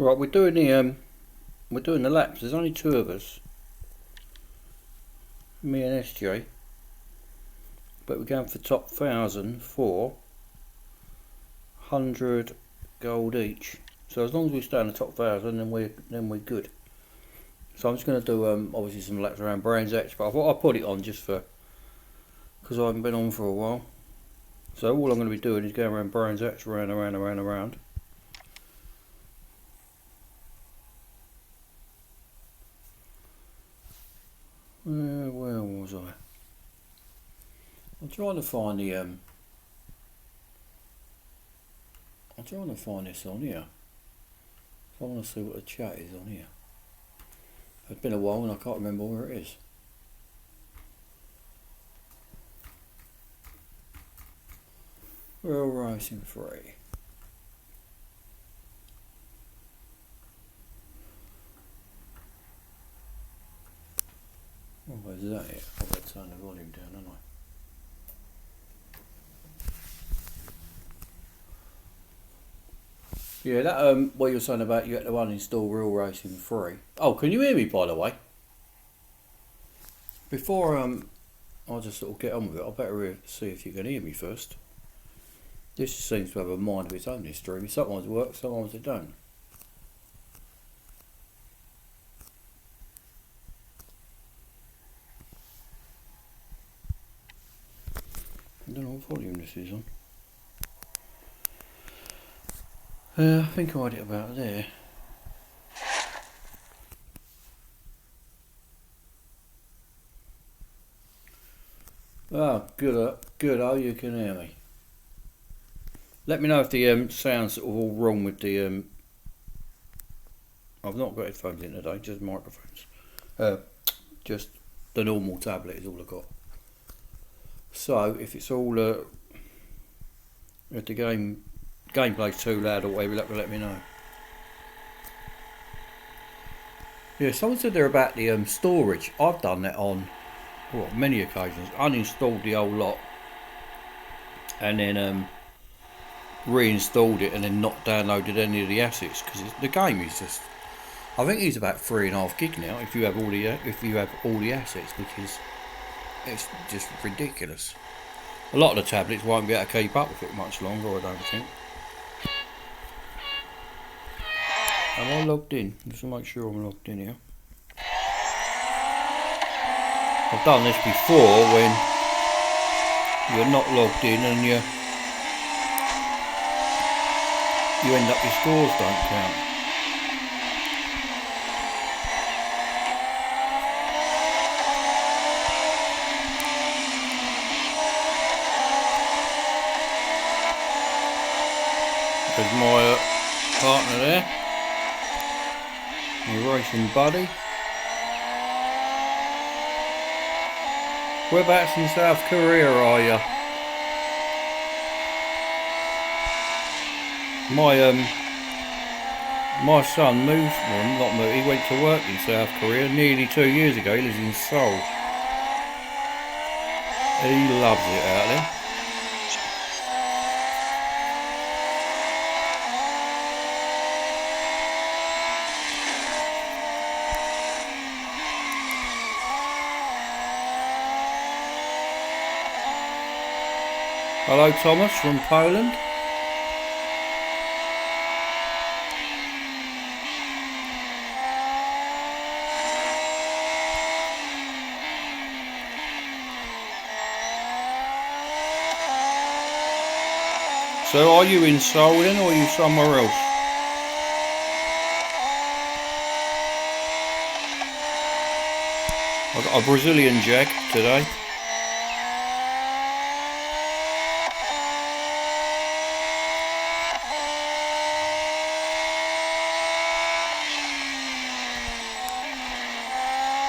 Right, we're doing the laps. There's only two of us, me and SJ, but we're going for top 1,000 for 100 gold each. So as long as we stay in the top 1,000, then we're good. So I'm just going to do obviously some laps around Brands Hatch, but I thought I'd put it on just because I haven't been on for a while. So all I'm going to be doing is going around Brands Hatch, around. Where was I? I'm trying to find the I'm trying to find this on here. I want to see what the chat is on here. It's been a while and I can't remember where it is. Real Racing 3. Oh, is that it? I've got to turn the volume down, haven't I? Yeah, that what you're saying about you had to uninstall Real Racing 3. Oh, can you hear me, by the way? Before I'll just sort of get on with it, I better see if you can hear me first. This seems to have a mind of its own, this stream. Sometimes it works, sometimes it don't. I don't know what volume this is on. I think I had it about there. Oh, good. Oh, you can hear me. Let me know if the sound's sort of all wrong with the. I've not got headphones in today, just microphones. Just the normal tablet is all I've got. So if it's all if the gameplay's too loud or whatever, let me know. Yeah, someone said there about the storage. I've done that on many occasions. Uninstalled the whole lot and then reinstalled it and then not downloaded any of the assets because the game is just. I think it's about 3.5 gig now if you have all the assets, because it's just ridiculous. A lot of the tablets won't be able to keep up with it much longer, I don't think. Am I logged in? Just to make sure I'm logged in here. I've done this before when you're not logged in and you end up your scores don't count. There's my partner there, my racing buddy. Whereabouts in South Korea are you? My son moved, well not moved, he went to work in South Korea nearly 2 years ago. He lives in Seoul. He loves it out there. Hello Thomas from Poland. So are you in Seoul then, or are you somewhere else? I've got a Brazilian Jag today.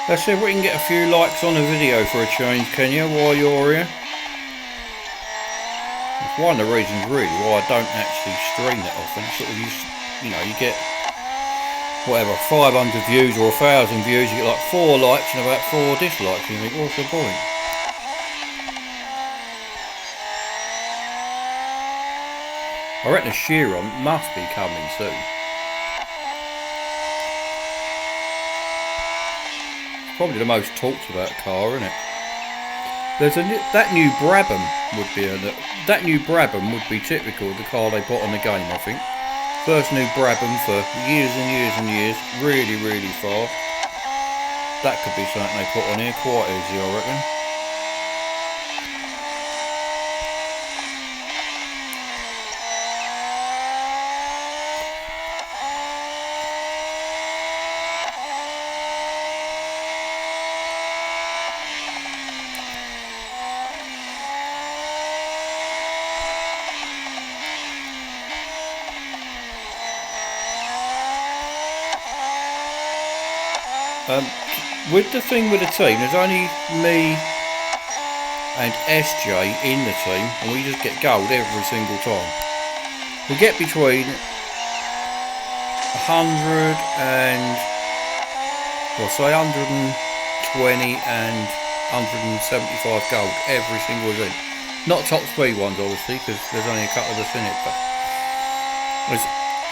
Let's see if we can get a few likes on the video for a change, can you, while you're here? It's one of the reasons really why I don't actually stream that often. Sort of you know, you get whatever 500 views or 1,000 views, you get like 4 likes and about 4 dislikes. You think, what's the point? I reckon the Sheeran must be coming soon. probably the most talked about car, isn't it? That new Brabham would be that new Brabham would be typical of the car they put on the game. I think first new Brabham for years and years and years, really really fast. That could be something they put on here quite easy, I reckon. With the thing with the team, there's only me and SJ in the team, and we just get gold every single time. We get between 100 and, well, say 120 and 175 gold every single event. Not top speed ones, obviously, because there's only a couple of us in it, but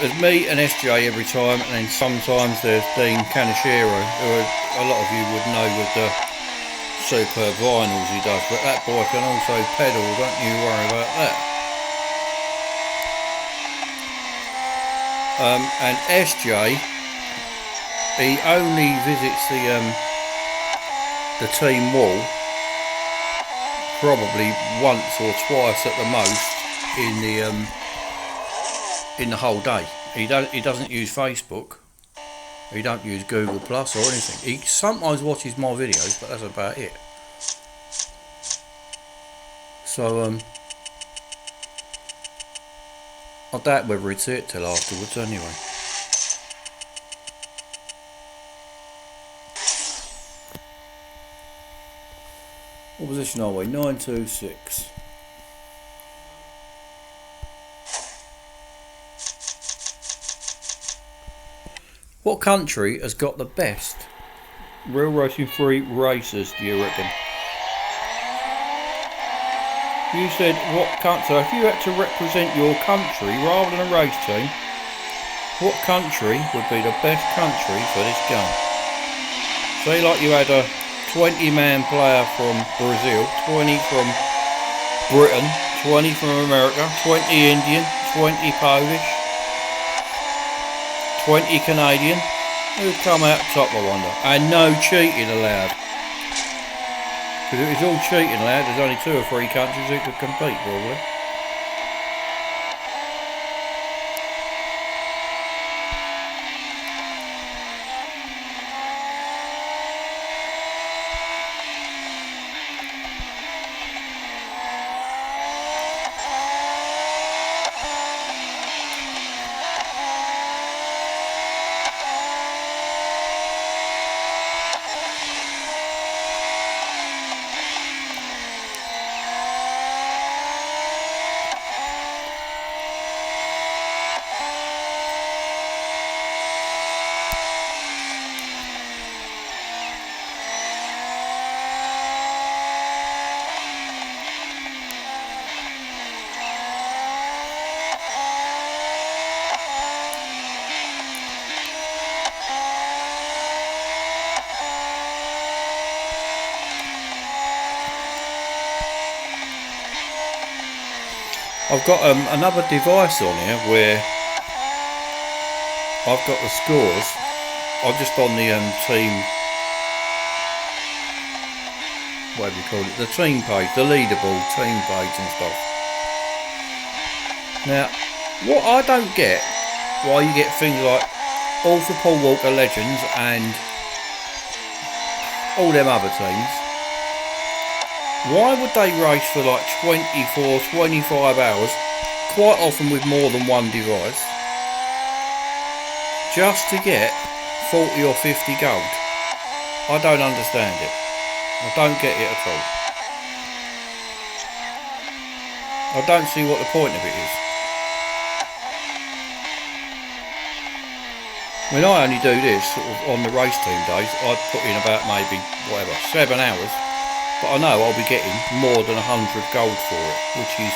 there's me and SJ every time, and then sometimes there's Dean Canachero, who a lot of you would know with the superb vinyls he does, but that boy can also pedal, don't you worry about that. And SJ, he only visits the team wall probably once or twice at the most in the whole day. He doesn't use Facebook. He don't use Google Plus or anything. He sometimes watches my videos, but that's about it. So I doubt whether he'd see it till afterwards anyway. What position are we? 926. What country has got the best real racing free racers, do you reckon? You said what country, so if you had to represent your country rather than a race team, what country would be the best country for this game? Say like you had a 20-man player from Brazil, 20 from Britain, 20 from America, 20 Indian, 20 Polish, 20 Canadian, who'd come out top, I wonder. And no cheating allowed. Because if it was all cheating allowed, there's only 2 or 3 countries who could compete, probably. I've got another device on here where I've got the scores. I'm just on the team, whatever you call it, the team page, the leaderboard team page and stuff. Now, what I don't get, why you get things like all for Paul Walker Legends and all them other teams, why would they race for like 24, 25 hours, quite often with more than one device, just to get 40 or 50 gold? I don't understand it. I don't get it at all. I don't see what the point of it is. When I only do this sort of on the race team days, I'd put in about maybe, 7 hours. But I know I'll be getting more than 100 gold for it, which is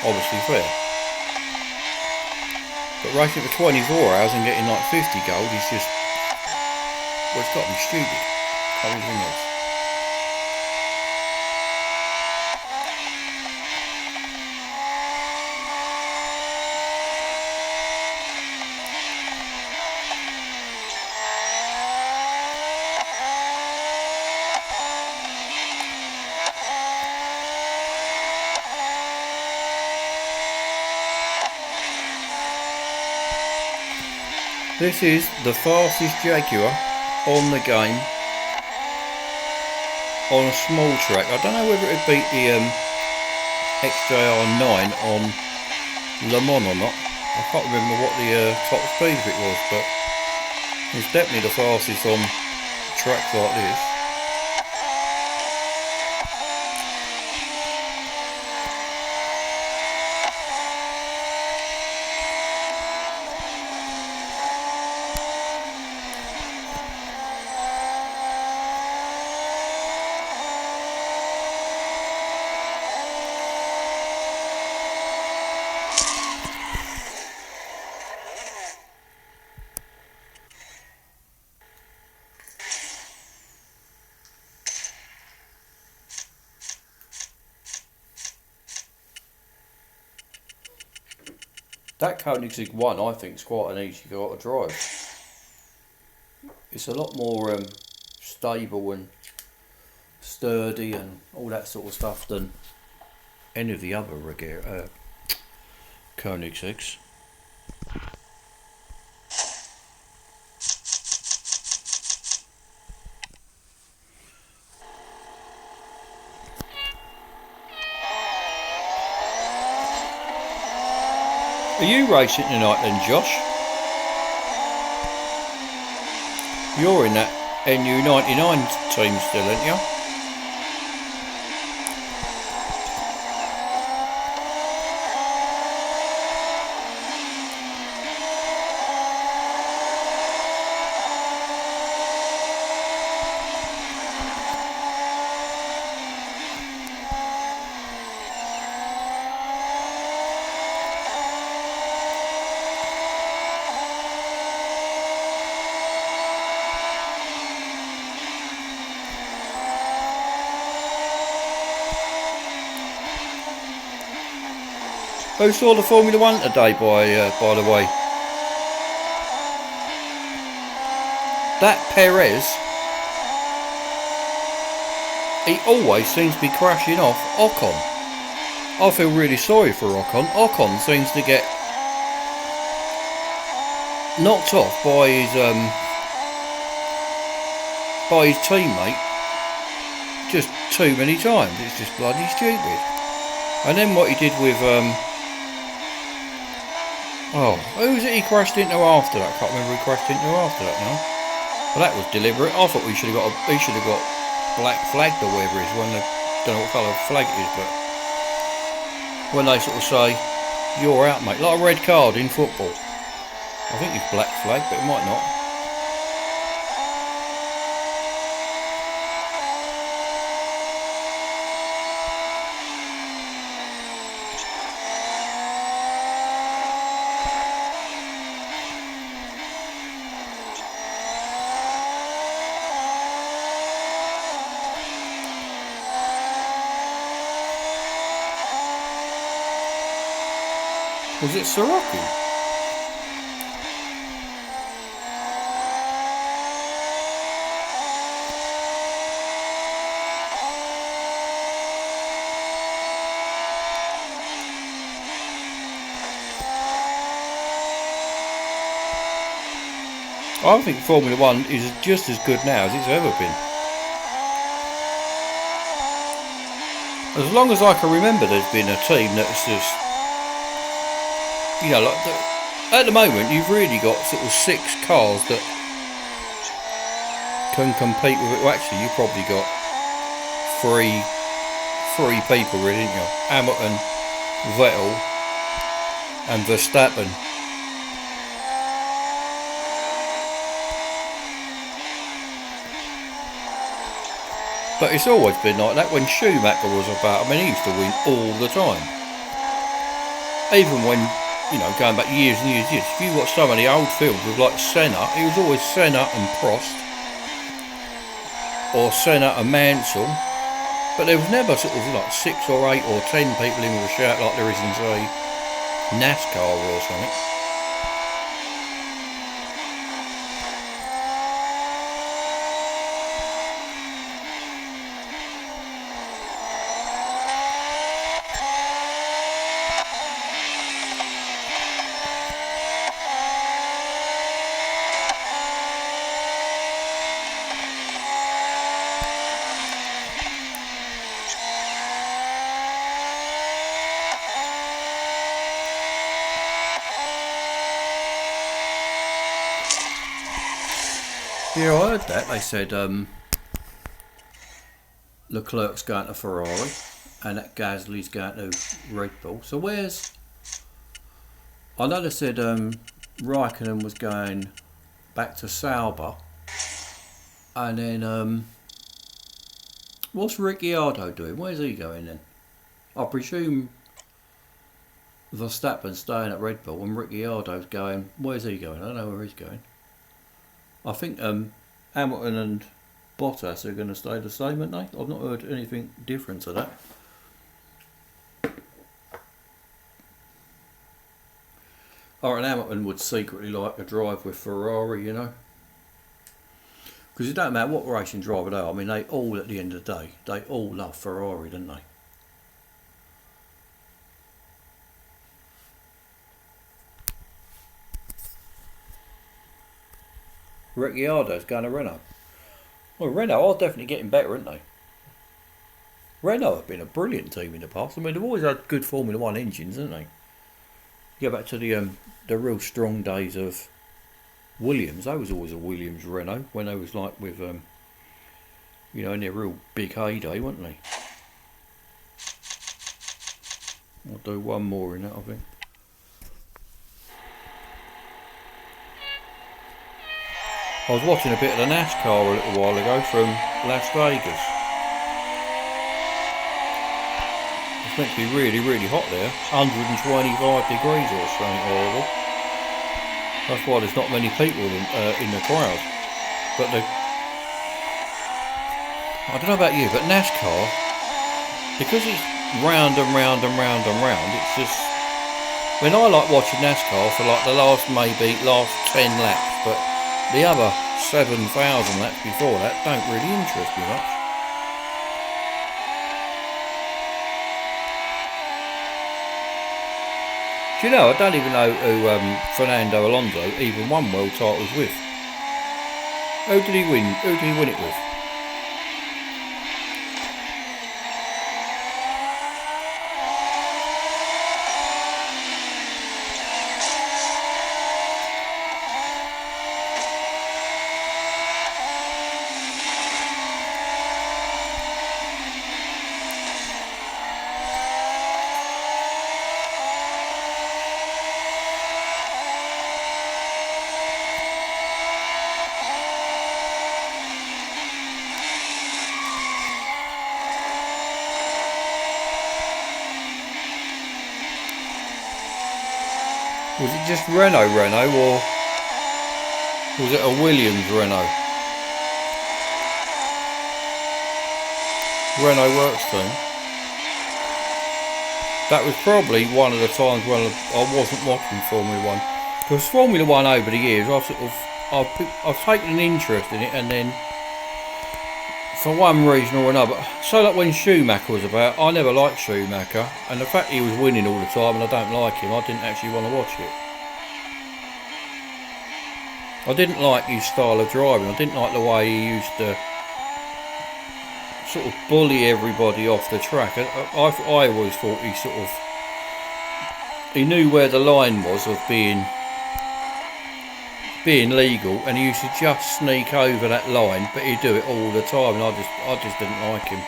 obviously fair. But racing for 24 hours and getting like 50 gold is just Well, it's got to be stupid. Anything else. This is the fastest Jaguar on the game on a small track. I don't know whether it would beat the XJR9 on Le Mans or not. I can't remember what the top speed of it was, but it's definitely the fastest on tracks like this. That Koenigsegg 1 I think is quite an easy car to drive. It's a lot more stable and sturdy and all that sort of stuff than any of the other Koenigsegg's. Are you racing tonight then, Josh? You're in that NU99 team still, aren't you? Who saw the Formula 1 today, by the way? That Perez, he always seems to be crashing off Ocon. I feel really sorry for Ocon. Ocon seems to get knocked off by his teammate just too many times. It's just bloody stupid. And then what he did with who was it he crashed into after that? I can't remember who he crashed into after that now. But that was deliberate. I thought he should have got black flagged or whatever it is when they don't know what colour flag it is, but when they sort of say you're out, mate, like a red card in football. I think it's black flag, but it might not. Was it Sirocco? I think Formula 1 is just as good now as it's ever been. As long as I can remember, there's been a team that's just, you know, like at the moment you've really got sort of 6 cars that can compete with it. Well, actually you've probably got three people really, haven't you? Hamilton, Vettel and Verstappen. But it's always been like that. When Schumacher was about, I mean, he used to win all the time. Even when, you know, going back years and years, if you watch some of the old films with like Senna, it was always Senna and Prost or Senna and Mansell, but there was never sort of like 6 or 8 or 10 people in with a shout like there is in, say, NASCAR or something. Yeah, I heard that. They said Leclerc's going to Ferrari and that Gasly's going to Red Bull. So where's... I know they said Raikkonen was going back to Sauber. And then what's Ricciardo doing? Where's he going then? I presume Verstappen's staying at Red Bull and Ricciardo's going... Where's he going? I don't know where he's going. I think Hamilton and Bottas are going to stay the same, aren't they? I've not heard anything different to that. I reckon Hamilton would secretly like a drive with Ferrari, you know. Because it don't matter what racing driver they are. I mean, they all, at the end of the day, they all love Ferrari, don't they? Ricciardo's going to Renault. Well, Renault are definitely getting better, aren't they? Renault have been a brilliant team in the past. I mean, they've always had good Formula One engines, haven't they? You go back to the real strong days of Williams. They was always a Williams Renault when they was like with you know, in their real big heyday, weren't they? I'll do one more in that, I think. I was watching a bit of the NASCAR a little while ago from Las Vegas. It's meant to be really, really hot there. 125 degrees or something horrible. That's why there's not many people in the crowd. But I don't know about you, but NASCAR, because it's round and round and round and round, it's just... I mean, I like watching NASCAR for like the last 10 laps, but the other 7,000 laps before that don't really interest me much. Do you know, I don't even know who Fernando Alonso even won world titles with. Who did he win? Who did he win it with? Was it just Renault, or was it a Williams Renault? Renault Works team. That was probably one of the times when I wasn't watching Formula One. Because Formula One over the years, I've taken an interest in it, and then for one reason or another, so like when Schumacher was about, I never liked Schumacher, and the fact he was winning all the time and I don't like him, I didn't actually want to watch it. I didn't like his style of driving. I didn't like the way he used to sort of bully everybody off the track. I always thought he knew where the line was of being legal, and he used to just sneak over that line, but he'd do it all the time, and I just didn't like him.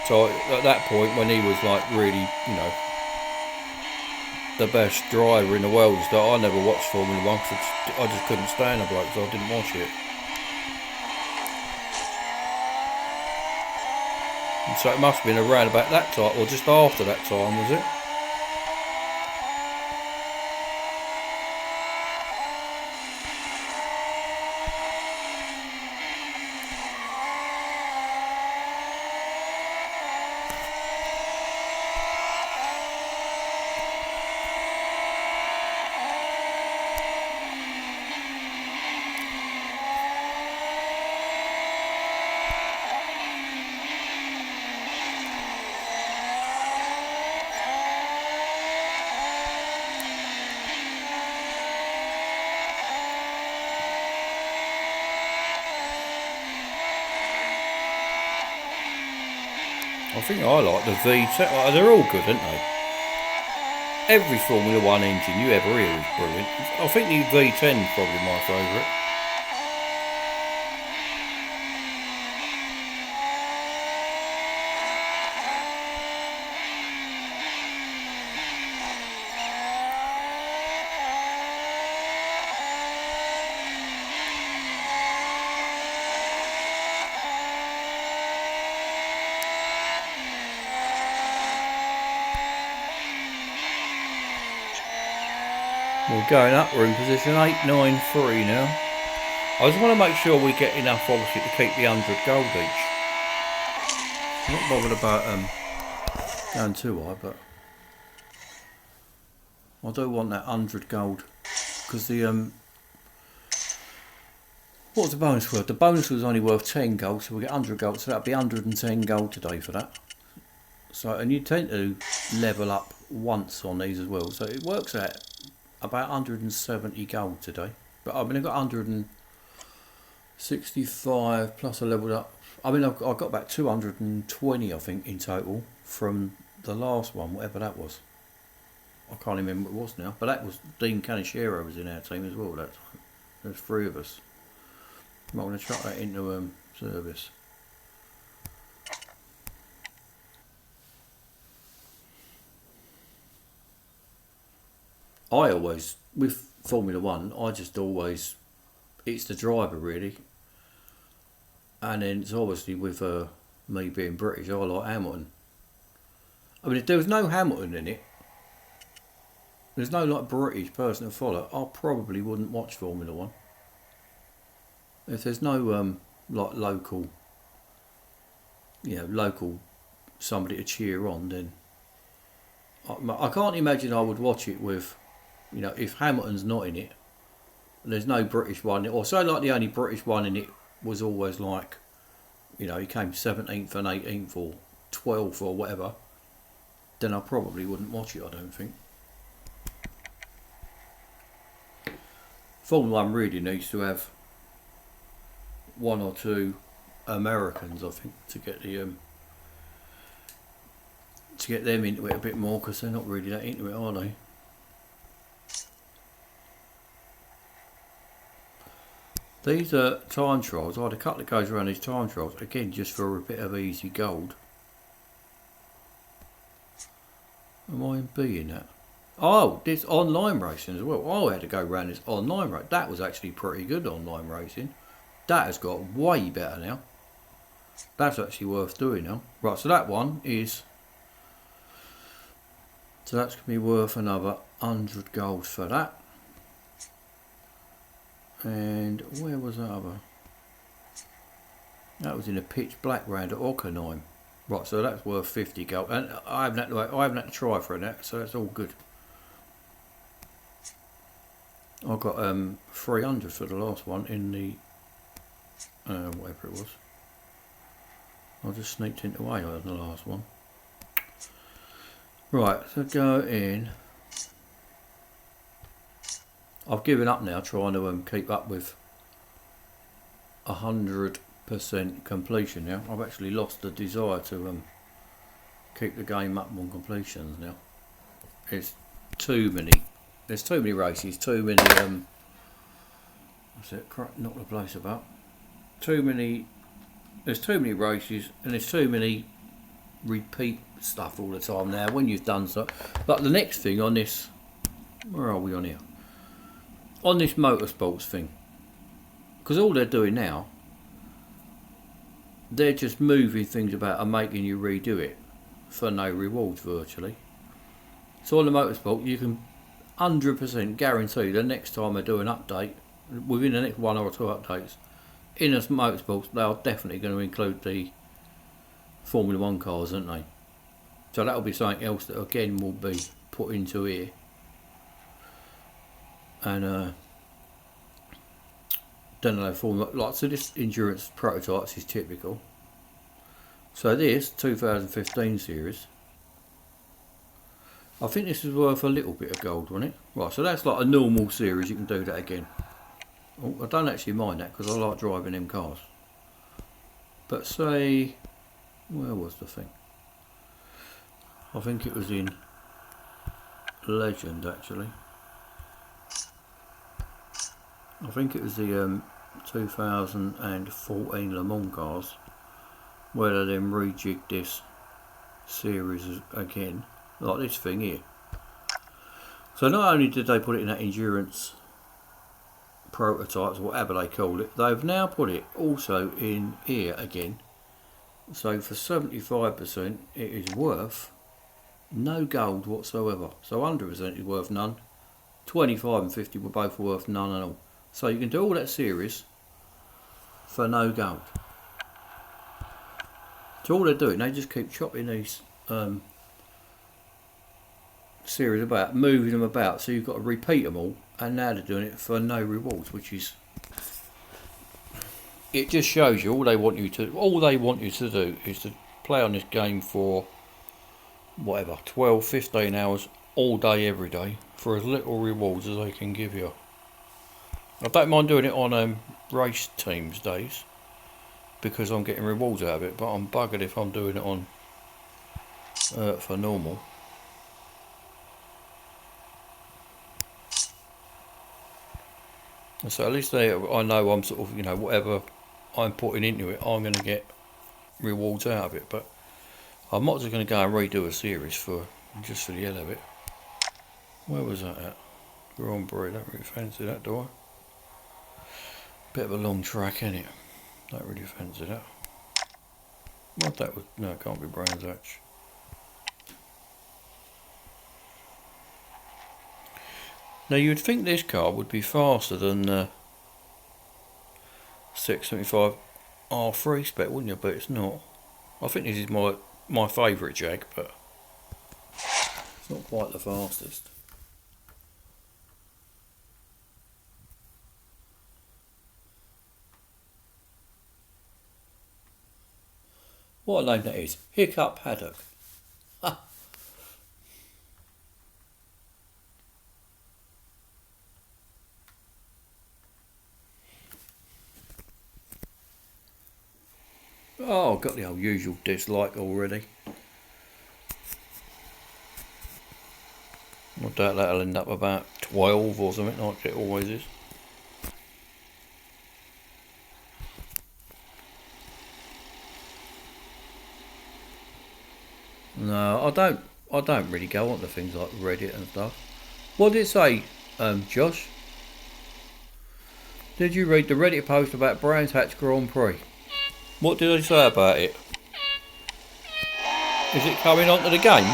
So at that point, when he was like really, you know, the best driver in the world, I never watched Formula One because I just couldn't stand the bloke, so I didn't watch it. And so it must have been around about that time, or just after that time, was it? I think I like the V10. They're all good, aren't they? Every Formula One engine you ever hear is brilliant. I think the V10 is probably my favourite. We're going up, we're in position 893 now. I just want to make sure we get enough, obviously, to keep the 100 gold each. I'm not bothered about going too high, but I do want that 100 gold. Because the, what was the bonus worth? The bonus was only worth 10 gold, so we get 100 gold, so that'd be 110 gold today for that. So, and you tend to level up once on these as well, so it works out about 170 gold today. But I mean, I've got 165 plus I leveled up. I mean, I've got about 220, I think, in total from the last one, whatever that was. I can't remember what it was now, but that was Dean Canishero was in our team as well that time. There's 3 of us. I'm going to chuck that into service. I always, with Formula One, I just always, it's the driver really. And then it's obviously with me being British, I like Hamilton. I mean, if there was no Hamilton in it, there's no like British person to follow, I probably wouldn't watch Formula One. If there's no like local, local somebody to cheer on, then I can't imagine I would watch it with, if Hamilton's not in it, there's no British one, or so like the only British one in it was always like, he came 17th and 18th or 12th or whatever, then I probably wouldn't watch it, I don't think. Formula 1 really needs to have 1 or 2 Americans, I think, to get the to get them into it a bit more, because they're not really that into it, are they? These are time trials. I had a couple that goes around these time trials, again just for a bit of easy gold. Am I in B in that? Oh, this online racing as well. I had to go around this online race. That was actually pretty good online racing. That has got way better now. That's actually worth doing now. Right, so that one is... So that's going to be worth another 100 gold for that. And where was that other? That was in a pitch black round at Ockenheim. Right, so that's worth 50 gold. And I haven't had to try for that, so that's all good. I got 300 for the last one in the whatever it was. I just sneaked into A on the last one. Right, so go in. I've given up now trying to keep up with 100% completion now. I've actually lost the desire to keep the game up on completions now. It's too many. There's too many races, too many what's it? Knock the place about. There's too many races, and there's too many repeat stuff all the time now when you've done so. But the next thing on this, where are we on here? On this motorsports thing, because all they're doing now, they're just moving things about and making you redo it for no rewards virtually. So on the motorsport, you can 100% guarantee the next time I do an update, within the next 1 or 2 updates, in a motorsports, they are definitely going to include the Formula 1 cars, aren't they? So that'll be something else that again will be put into here. And then they'll Formula, like, so this endurance prototypes is typical. So this 2015 series, I think this is worth a little bit of gold, wasn't it? Right, so that's like a normal series, you can do that again. Oh, I don't actually mind that because I like driving them cars. But say, where was the thing? I think it was in Legend actually. I think it was the 2014 Le Mans cars where they then rejigged this series again, like this thing here. So not only did they put it in that endurance prototypes, or whatever they call it, they've now put it also in here again. So for 75% it is worth no gold whatsoever. So 100% is worth none. 25 and 50 were both worth none at all. So you can do all that series for no gold. So all they're doing, they just keep chopping these series about, moving them about, so you've got to repeat them all, and now they're doing it for no rewards, which is, it just shows you all they want you to do is to play on this game for whatever 12-15 hours all day every day for as little rewards as they can give you. I don't mind doing it on race teams days because I'm getting rewards out of it, but I'm buggered if I'm doing it on for normal. So at least I know I'm sort of, whatever I'm putting into it, I'm going to get rewards out of it. But I'm not just going to go and redo a series just for the hell of it. Where was that at? Grand Prix, don't really fancy that, do I? Bit of a long track, innit? Don't really fancy that. What that was? No, it can't be Brands Hatch. Now you'd think this car would be faster than 675 R3 spec, wouldn't you? But it's not. I think this is my favourite Jag, but it's not quite the fastest. What a name that is. Hiccup Haddock. Oh, I've got the old usual dislike already. I doubt that'll end up about 12 or something like it always is. No, I don't really go on to things like Reddit and stuff. What did it say, Josh? Did you read the Reddit post about Brands Hatch Grand Prix? What did they say about it? Is it coming onto the game?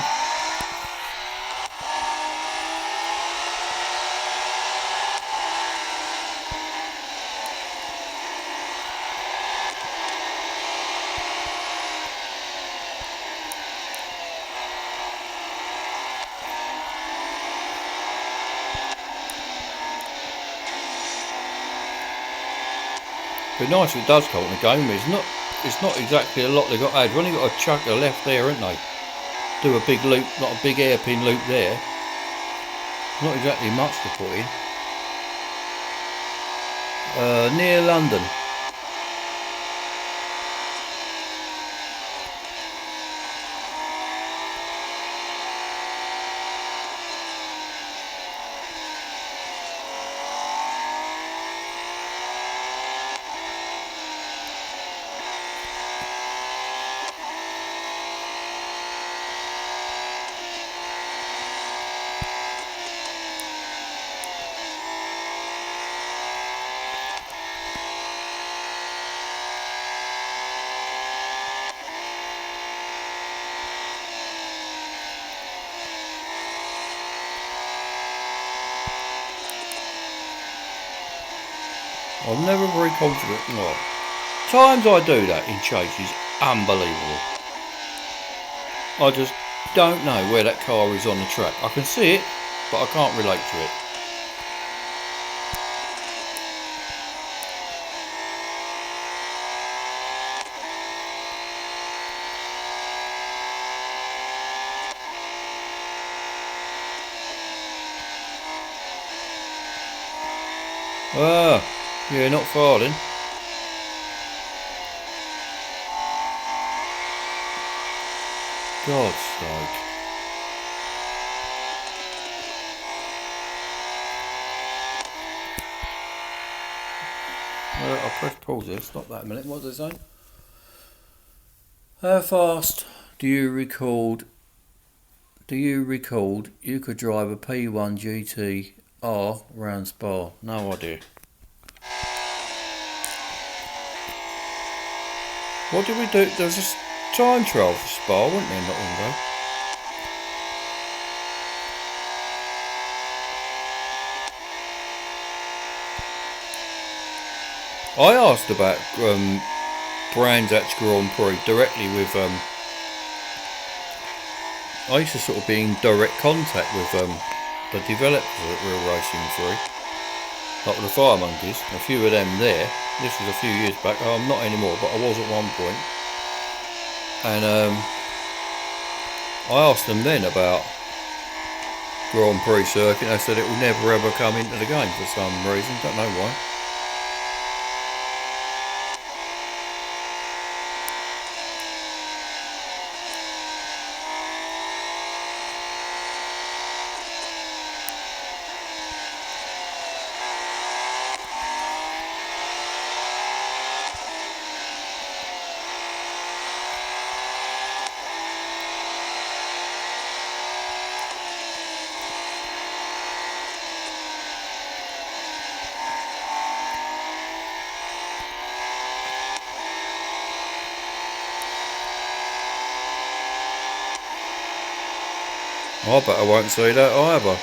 It'd be nice if it does come on the game. It's not exactly a lot they've got to add. We've only got a chuck to the left there, haven't they? Do a big loop, not a big hairpin loop there. Not exactly much to put in. Near London. I'm never very confident. No. Times I do that in chases, unbelievable. I just don't know where that car is on the track. I can see it, but I can't relate to it. Ah, yeah, not far then. God's sake. I'll press pause here. Stop that a minute. What was I saying? How fast do you record? You could drive a P1 GTR round Spa? No idea. What did we do? There was a time trial for Spa, wasn't there, not long ago? I asked about Brands Hatch Grand Prix directly with. I used to sort of be in direct contact with the developers that we were racing through, like the Fire Monkeys. A few of them there. This was a few years back. I'm not anymore, but I was at one point. And I asked them then about Grand Prix circuit. They said it will never ever come into the game for some reason. Don't know why. I bet I won't see that either.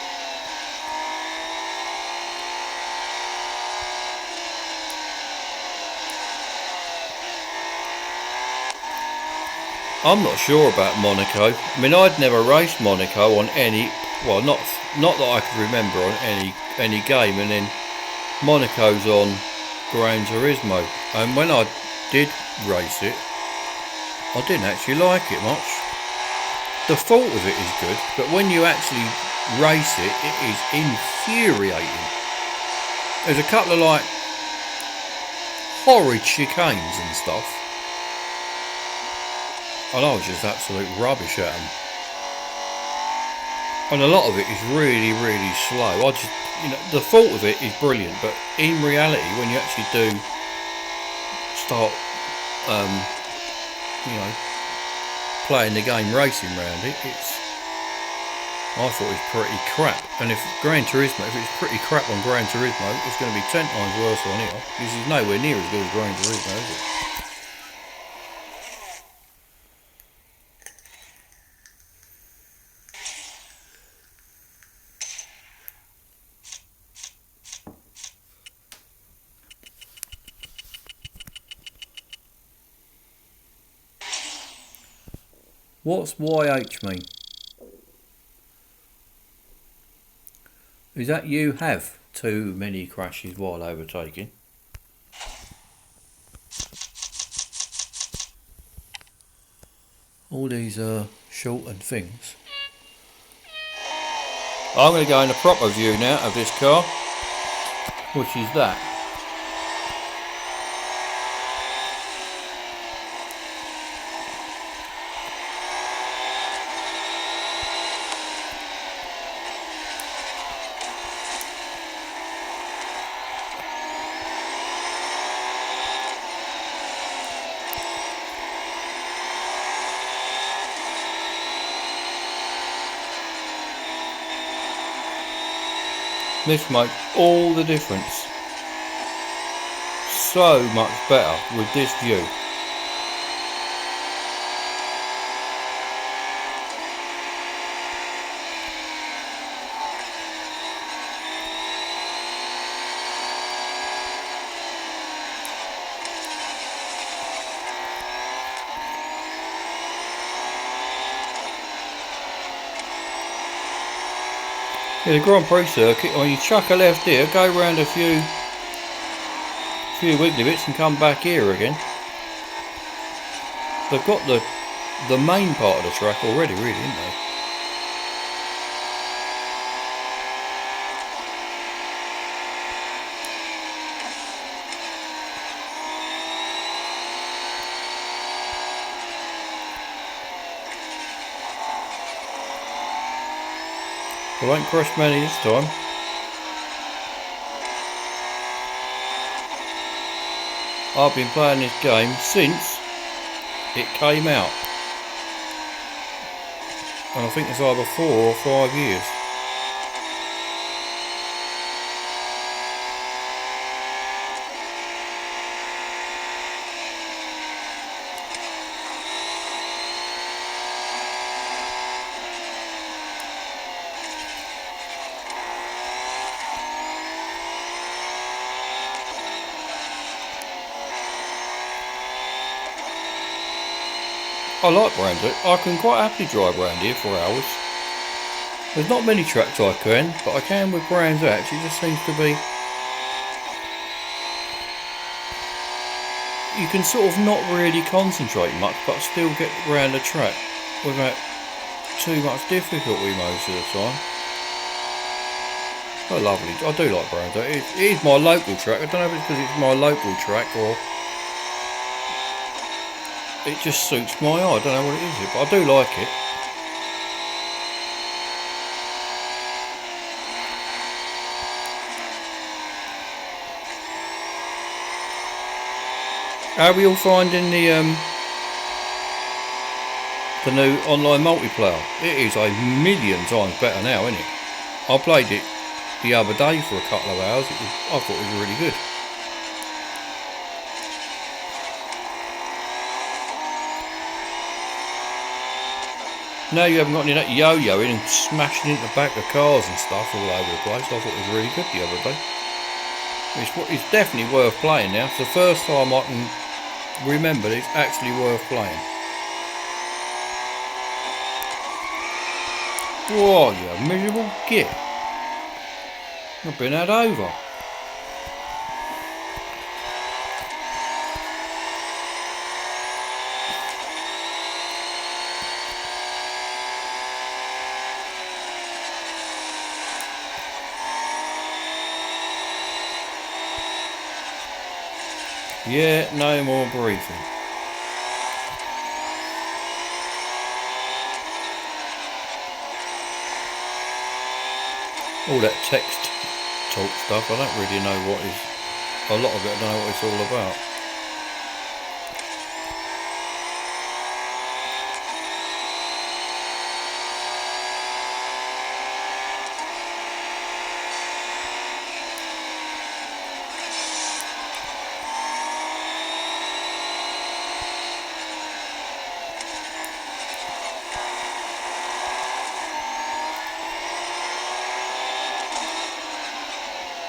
I'm not sure about Monaco. I mean, I'd never raced Monaco on any, well, not that I could remember on any game, and then Monaco's on Gran Turismo. And when I did race it, I didn't actually like it much. The thought of it is good, but when you actually race it, it is infuriating. There's a couple of like horrid chicanes and stuff, and I was just absolute rubbish at them. And a lot of it is really, really slow. The thought of it is brilliant, but in reality, when you actually do start, playing the game, racing around it, I thought it was pretty crap. And if it's pretty crap on Gran Turismo, it's going to be 10 times worse on here. This is nowhere near as good as Gran Turismo, is it? What's YH mean? Is that you have too many crashes while overtaking? All these shortened things. I'm going to go in the proper view now of this car, which is that. This makes all the difference. So much better with this view. Yeah, the Grand Prix circuit, when you chuck a left here, go round a few wiggly bits and come back here again. They've got the main part of the track already, really, haven't they? I won't crush many this time. I've been playing this game since it came out. And I think it's either 4 or 5 years. I like Brando. I can quite happily drive around here for hours. There's not many tracks I can, but I can with Brands Hatch. It just seems to be... You can sort of not really concentrate much, but still get around the track without too much difficulty most of the time. Oh, lovely. I do like Brando. It is my local track. I don't know if it's because it's my local track or... It just suits my eye. I don't know what it is, but I do like it. How are we all finding the new online multiplayer? It is a million times better now, isn't it? I played it the other day for a couple of hours. I thought it was really good. Now you haven't got any of that yo-yoing and smashing into the back of cars and stuff all over the place. I thought it was really good the other day. It's definitely worth playing now. It's the first time I can remember that it's actually worth playing. Whoa, you miserable git. I've been had over. Yeah, no more briefing. All that text talk stuff, I don't really know what is... A lot of it I don't know what it's all about.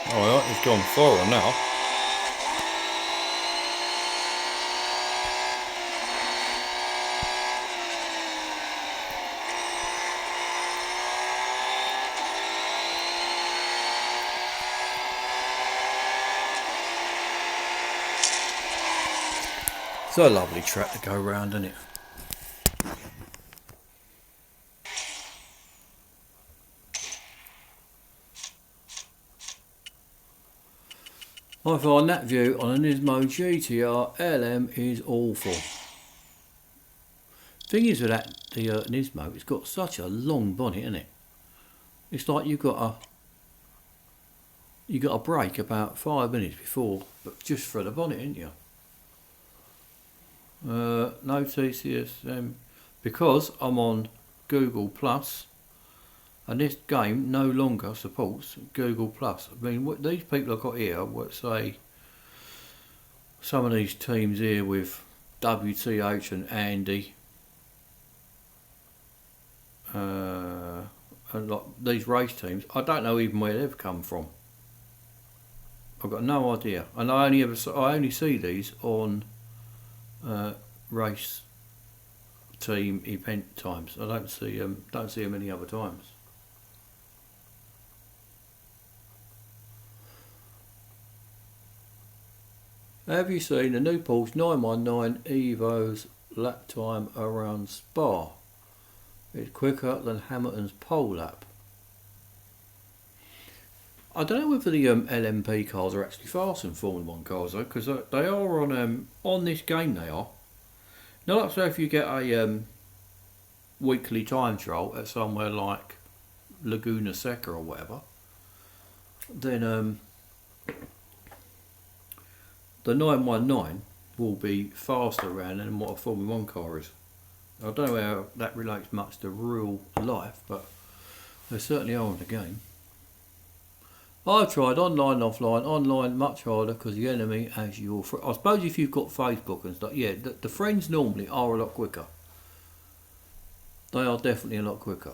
Alright, he's gone forward now. It's a lovely track to go round, isn't it? I find that view on an Nismo GTR LM is awful. Thing is with that the Nismo, it's got such a long bonnet, isn't it? It's like you got a break about 5 minutes before, but just for the bonnet, ain't you? No TCSM because I'm on Google Plus. And this game no longer supports Google Plus. I mean, what these people I've got here, what say, some of these teams here with WTH and Andy, and like these race teams, I don't know even where they've come from. I've got no idea, and I only see these on race team event times. I don't see them any other times. Have you seen the new Porsche 919 Evo's lap time around Spa? It's quicker than Hamilton's pole lap. I don't know whether the LMP cars are actually faster than Formula 1 cars though, because they are on this game they are. Now like so if you get a weekly time trial at somewhere like Laguna Seca or whatever, then the 919 will be faster around than what a Formula 1 car is. I don't know how that relates much to real life, but they certainly are in the game. I've tried online and offline. Online much harder because the enemy has your I suppose if you've got Facebook and stuff, yeah, the friends normally are a lot quicker. They are definitely a lot quicker.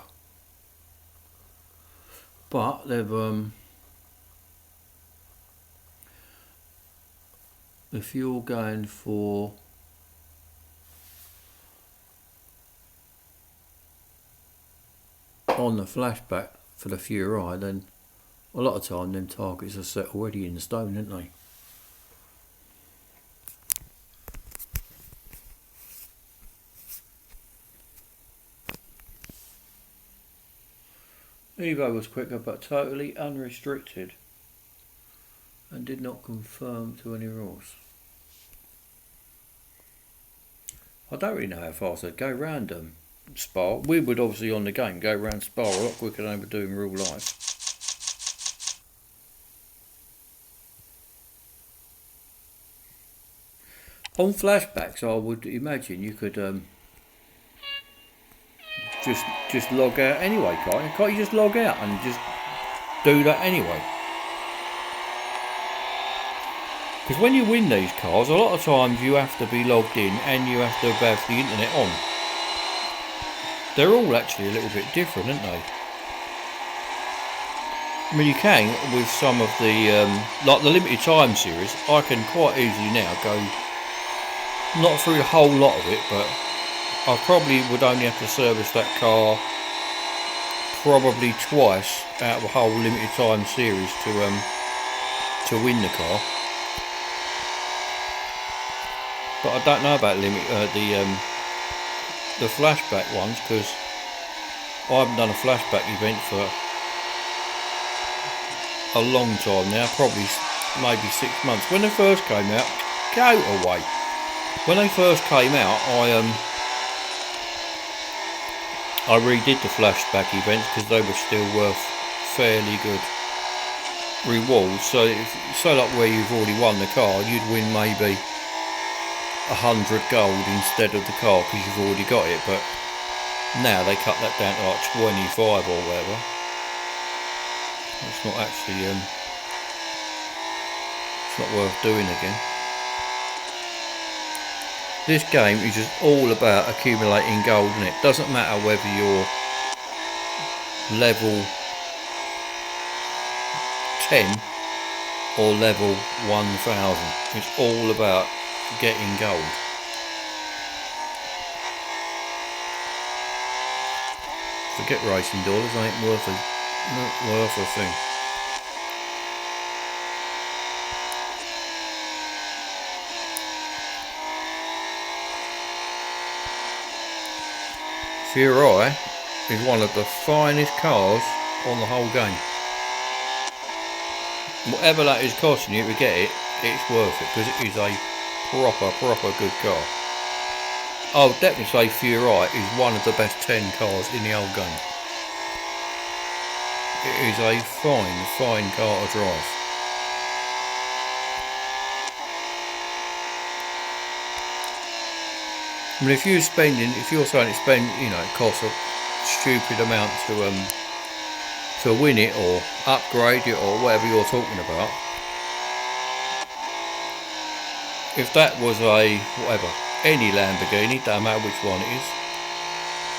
But they've if you're going for on the flashback for the Fury, then a lot of time them targets are set already in stone, aren't they? Evo was quicker but totally unrestricted and did not conform to any rules. I don't really know how fast they'd go round Spa. We would obviously on the game go round Spa a lot quicker than we would do in real life. On flashbacks, I would imagine you could just log out anyway, can't you? Can't you just log out and just do that anyway? Because when you win these cars, a lot of times you have to be logged in and you have to have the internet on. They're all actually a little bit different, aren't they? I mean, you can with some of the like the limited time series. I can quite easily now go not through the whole lot of it, but I probably would only have to service that car probably twice out of a whole limited time series to win the car. But I don't know about the flashback ones because I haven't done a flashback event for a long time now, probably maybe 6 months. When they first came out, go away. When they first came out, I redid the flashback events because they were still worth fairly good rewards. So, like where you've already won the car, you'd win maybe 100 gold instead of the car because you've already got it. But now they cut that down to like 25 or whatever. It's not actually it's not worth doing again. This game is just all about accumulating gold, and it doesn't matter whether you're level 10 or level 1000. It's all about getting gold. Forget racing dollars, they ain't worth a thing. Fury is one of the finest cars on the whole game. Whatever that is costing you to get it, it's worth it because it is a proper good car. I would definitely say Fury is one of the best 10 cars in the whole game. It is a fine car to drive. I mean, if you're saying to spend, it costs a stupid amount to win it or upgrade it or whatever you're talking about. If that was any Lamborghini, don't matter which one it is,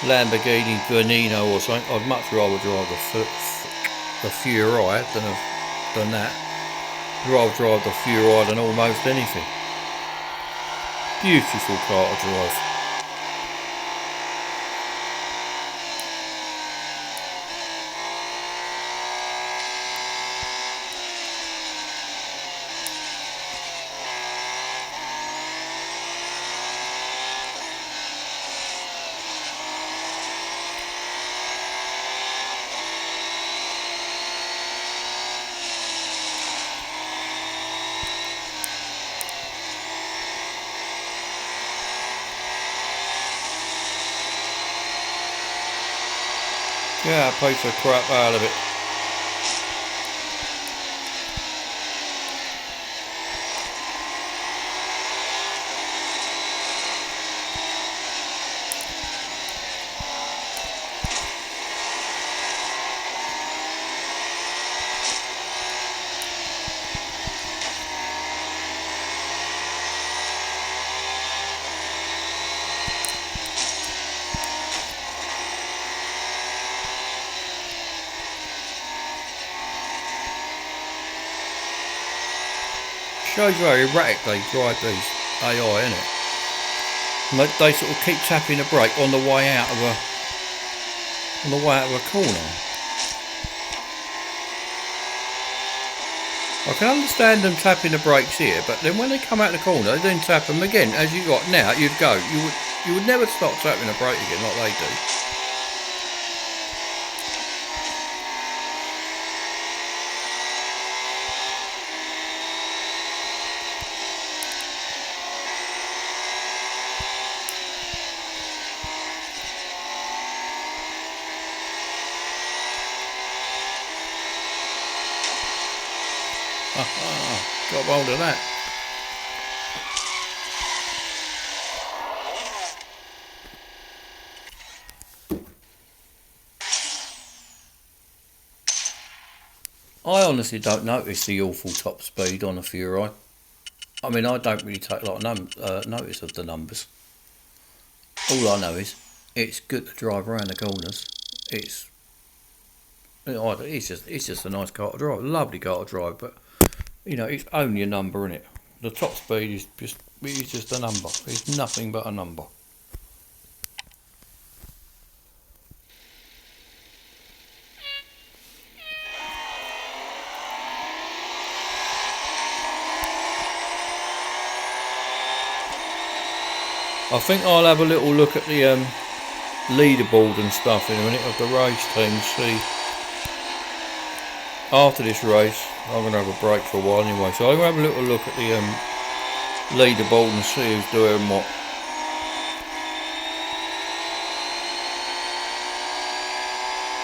Lamborghini Veneno or something, I'd much rather drive the Fury than that. I'd rather drive the Fury than almost anything. Beautiful car to drive. Yeah, I played the crap out of it. shows you how erratic they drive these AI, innit? And they sort of keep tapping the brake on the way out of a corner. I can understand them tapping the brakes here, but then when they come out the corner, they then tap them again. As you got now, you'd go. You would never stop tapping the brake again like they do. Got hold of that. I honestly don't notice the awful top speed on a Furai. I mean, I don't really take a lot of notice of the numbers. All I know is it's good to drive around the corners. It's just a nice car to drive, lovely car to drive. But you know, it's only a number, innit? The top speed is just a number. It's nothing but a number. I think I'll have a little look at the leaderboard and stuff in a minute of the race team. See, after this race, I'm going to have a break for a while anyway. So I'm going to have a little look at the leaderboard and see who's doing what.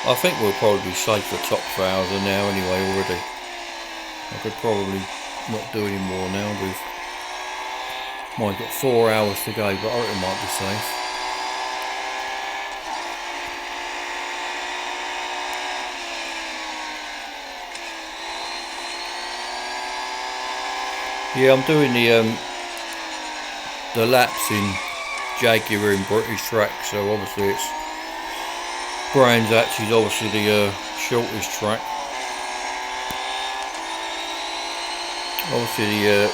I think we'll probably be safe for top 1,000 now anyway already. I could probably not do any more now. We've got 4 hours to go, but I reckon it might be safe. Yeah, I'm doing the laps in Jaguar in British track, so obviously it's Brands Hatch is obviously the shortest track. Obviously the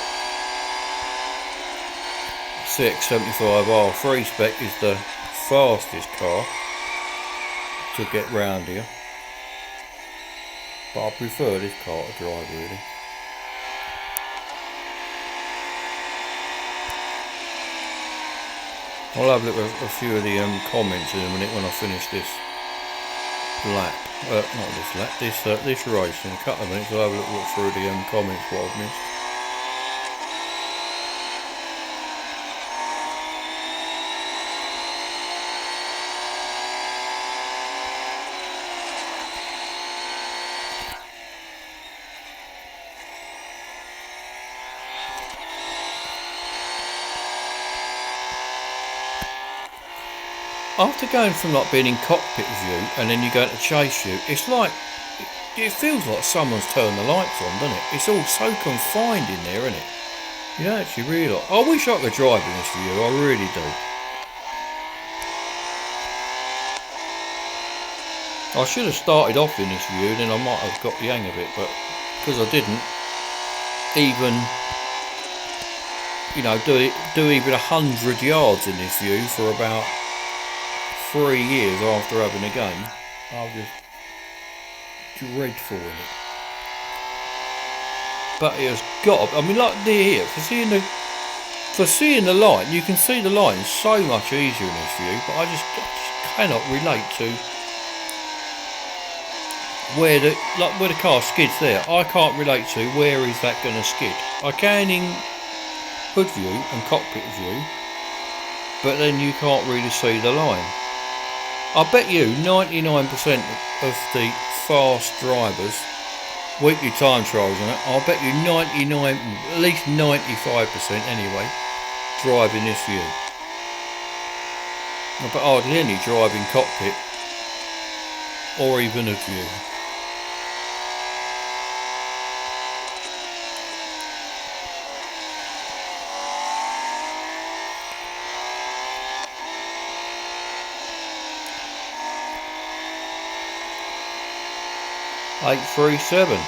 CX-75R3 spec is the fastest car to get round here, but I prefer this car to drive really. I'll have a look at a few of the comments in a minute when I finish this lap. Not this lap, this race in a couple of minutes. I'll have a look through the comments what I've missed. After going from like being in cockpit view and then you go into chase view, it's like, it feels like someone's turned the lights on, doesn't it? It's all so confined in there, isn't it? You don't actually realise. I wish I could drive in this view, I really do. I should have started off in this view, then I might have got the hang of it, but because I didn't even, you know, do even 100 yards in this view for about 3 years after having a game, I was just dreadful in it. But it has got, I mean, like near here, for seeing the line, you can see the line so much easier in this view, but I just cannot relate to where the car skids there. I can't relate to where is that going to skid. I can in hood view and cockpit view, but then you can't really see the line. I bet you 99% of the fast drivers, weekly time trials on it, I'll bet you 99, at least 95% anyway, drive in this view. I bet hardly any drive in cockpit or even a view. Eight 3-7.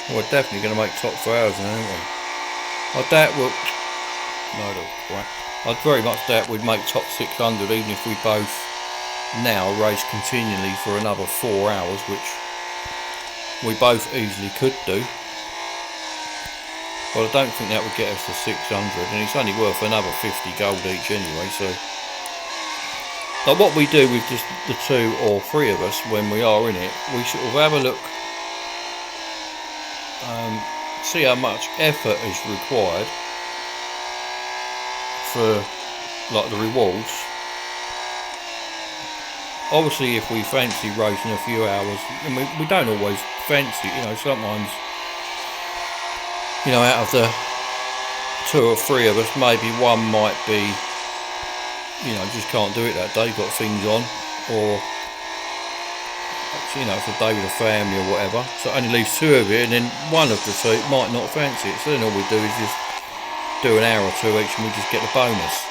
We're definitely going to make top 1,000, aren't we? I doubt we'll... No, right. I'd very much doubt we'd make top 600 even if we both now race continually for another 4 hours, which we both easily could do. But I don't think that would get us to 600, and it's only worth another 50 gold each anyway, so... Like what we do with just the 2 or 3 of us when we are in it, we sort of have a look, see how much effort is required for like the rewards. Obviously if we fancy racing a few hours, and we don't always fancy, you know, sometimes, you know, out of the 2 or 3 of us, maybe one might be, you know, just can't do it that day, got things on, or, you know, it's a day with a family or whatever, so it only leaves 2 of it, and then one of the 2 might not fancy it, so then all we do is just do an hour or 2 each and we just get the bonus.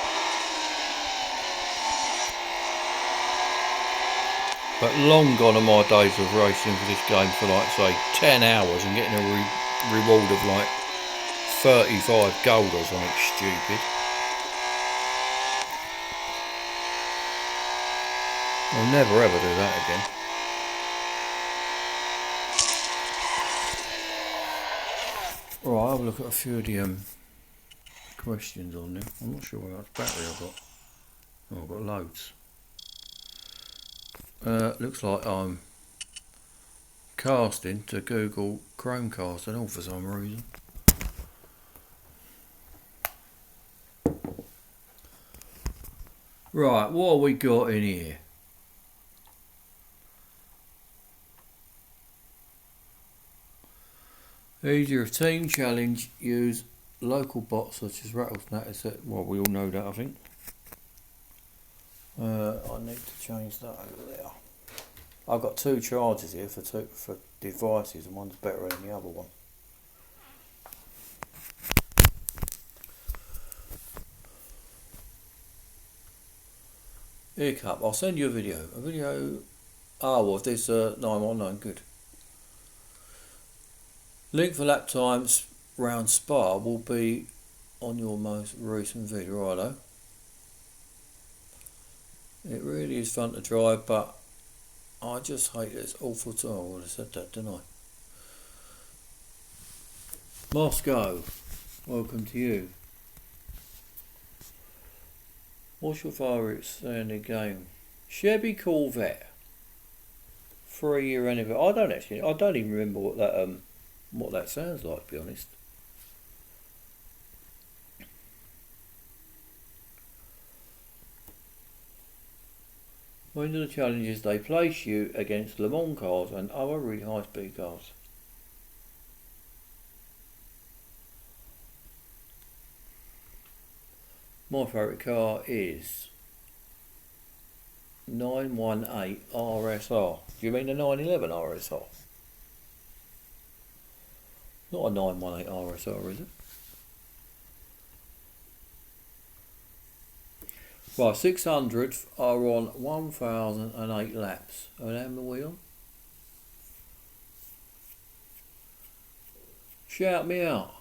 But long gone are my days of racing for this game for like say 10 hours and getting a reward of like 35 gold or something stupid. I'll never ever do that again. Right, I'll have a look at a few of the questions on there. I'm not sure how much battery I've got. Oh, I've got loads. Looks like I'm casting to Google Chromecast and all for some reason. Right, what have we got in here? Easier of team challenge, use local bots such as Rattlesnake, etc. Well, we all know that, I think. I need to change that over there. I've got 2 charges here for devices, and one's better than the other one. Here, Cup, I'll send you a video. Oh, well, this 919, good. Link for lap times round Spa will be on your most recent video, righto. It really is fun to drive, but I just hate it's awful time. I would have said that, didn't I? Moscow, welcome to you. What's your favourite standing game? Chevy Corvette. 3-year anniversary. I don't even remember what that sounds like, to be honest. One of the challenges, they place you against Le Mans cars and other really high speed cars. My favourite car is 918 RSR. Do you mean the 911 RSR? Not a 918 RSR, is it? Right, 600 are on 1,008 laps. And how many are we on? Shout me out.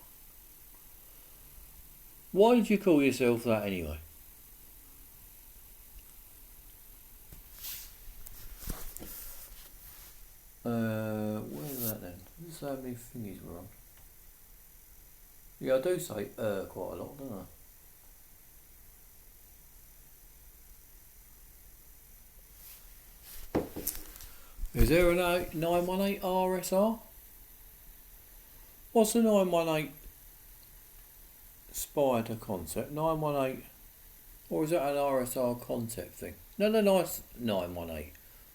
Why did you call yourself that anyway? Where's that then? Let's see how many thingies we're on. Yeah, I do say quite a lot, don't I? Is there a 918 RSR? What's the 918 Spider concept? 918, or is that an RSR concept thing? No, the nice 918,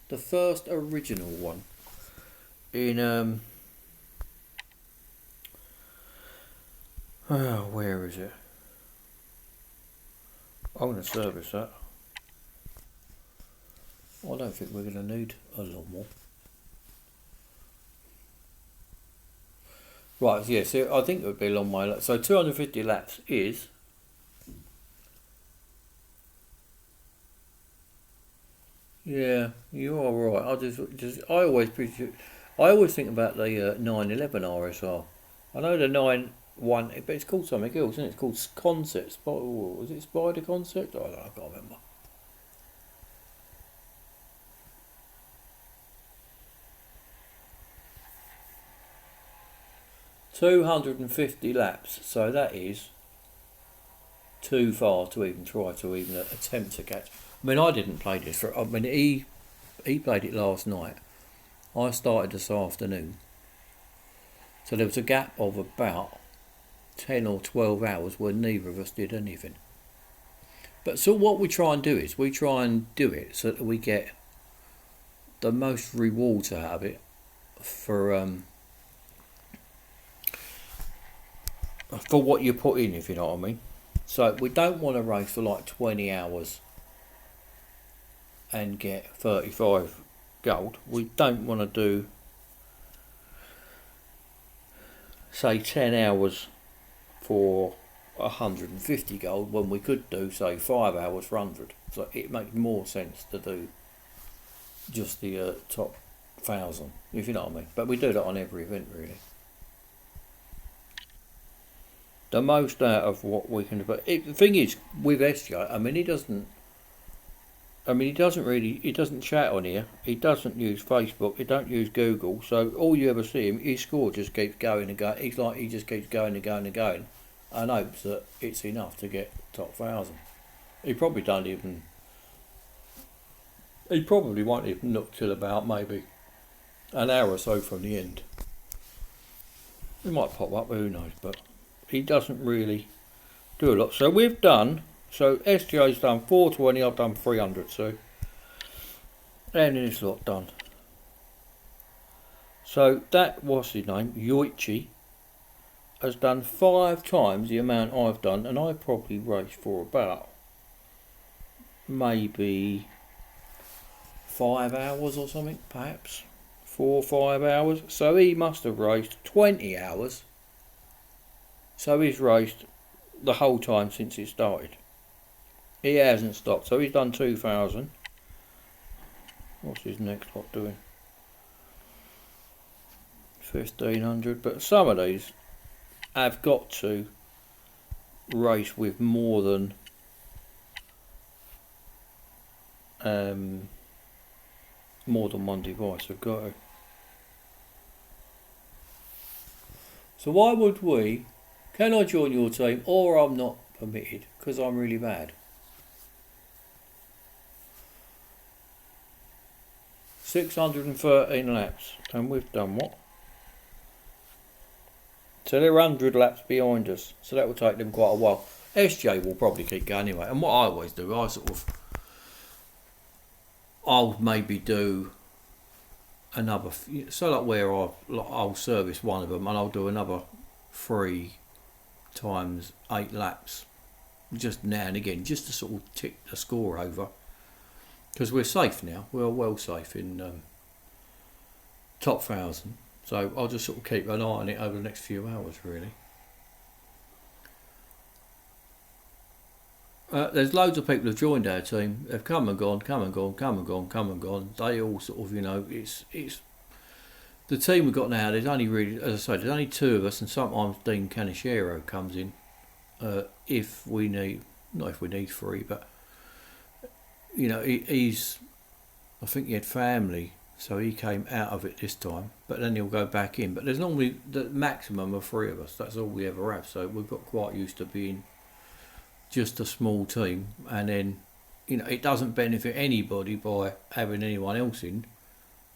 the first original one in where is it? I'm going to service that. I don't think we're going to need a lot more. Right, yeah, so I think it would be along my lap. So 250 laps is... Yeah, you are right. I always picture... I always think about the 911 RSR. I know the 91, but it's called something else, isn't it? It's called Concept. Was it Spider Concept? I don't know, I can't remember. $250 laps, so that is too far to even try to even attempt to catch. I mean, I didn't play this for. I mean, he played it last night. I started this afternoon, so there was a gap of about 10 or 12 hours where neither of us did anything. But so what we try and do is we try and do it so that we get the most rewards out of it for what you put in, if you know what I mean. So we don't want to race for like 20 hours and get 35 gold. We don't want to do, say, 10 hours for 150 gold when we could do, say, 5 hours for 100. So it makes more sense to do just the top 1,000, if you know what I mean. But we do that on every event, really. The most out of what we can do. But the thing is, with SJ, I mean, he doesn't chat on here. He doesn't use Facebook. He don't use Google. So all you ever see him, his score just keeps going and going. It's like he just keeps going and going and going, and hopes that it's enough to get top 1,000. He probably don't even. He probably won't even look till about maybe an hour or so from the end. It might pop up, who knows, but he doesn't really do a lot. So we've done, so SGA's done 420, I've done 300, so, and this lot done. So that, what's his name, Yoichi, has done 5 times the amount I've done, and I probably raced for about maybe 5 hours or something, perhaps 4 or 5 hours. So he must have raced 20 hours. So he's raced the whole time since it started. He hasn't stopped. So he's done 2,000. What's his next lot doing? 1,500. But some of these have got to race with more than one device. They've got to. So why would we? Can I join your team, or I'm not permitted because I'm really bad? 613 laps, and we've done what? So they're 100 laps behind us, so that will take them quite a while. SJ will probably keep going anyway, and what I always do, I'll maybe do another, so like where I'll service one of them and I'll do another 3 times 8 laps just now and again, just to sort of tick the score over, because we're safe now. We're well safe in top 1,000, so I'll just sort of keep an eye on it over the next few hours, really. There's loads of people who've joined our team. They've come and gone, come and gone, come and gone, come and gone. They all sort of, it's the team we've got now. There's only really, as I say, there's only 2 of us, and sometimes Dean Canishero comes in if we need, not if we need 3, but he's, I think he had family, so he came out of it this time. But then he'll go back in. But there's normally the maximum of 3 of us. That's all we ever have. So we've got quite used to being just a small team, and then it doesn't benefit anybody by having anyone else in,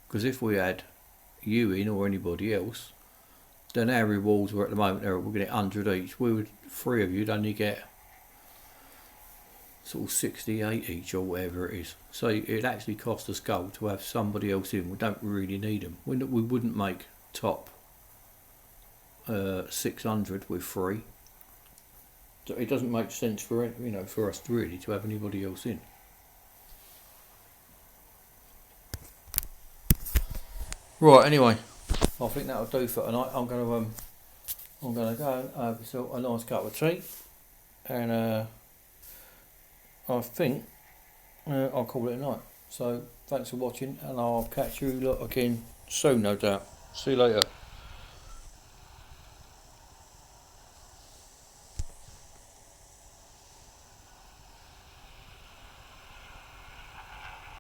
because if we had you in or anybody else, then our rewards were at the moment we're getting 100 each. 3 of you'd only get sort of 68 each or whatever it is. So it actually costs us gold to have somebody else in. We don't really need them. We wouldn't make top 600 with 3. So it doesn't make sense for for us really to have anybody else in. Right. Anyway, I think that'll do for tonight. I'm gonna go and have myself a nice cup of tea, and I think I'll call it a night. So thanks for watching, and I'll catch you lot again soon, no doubt. See you later.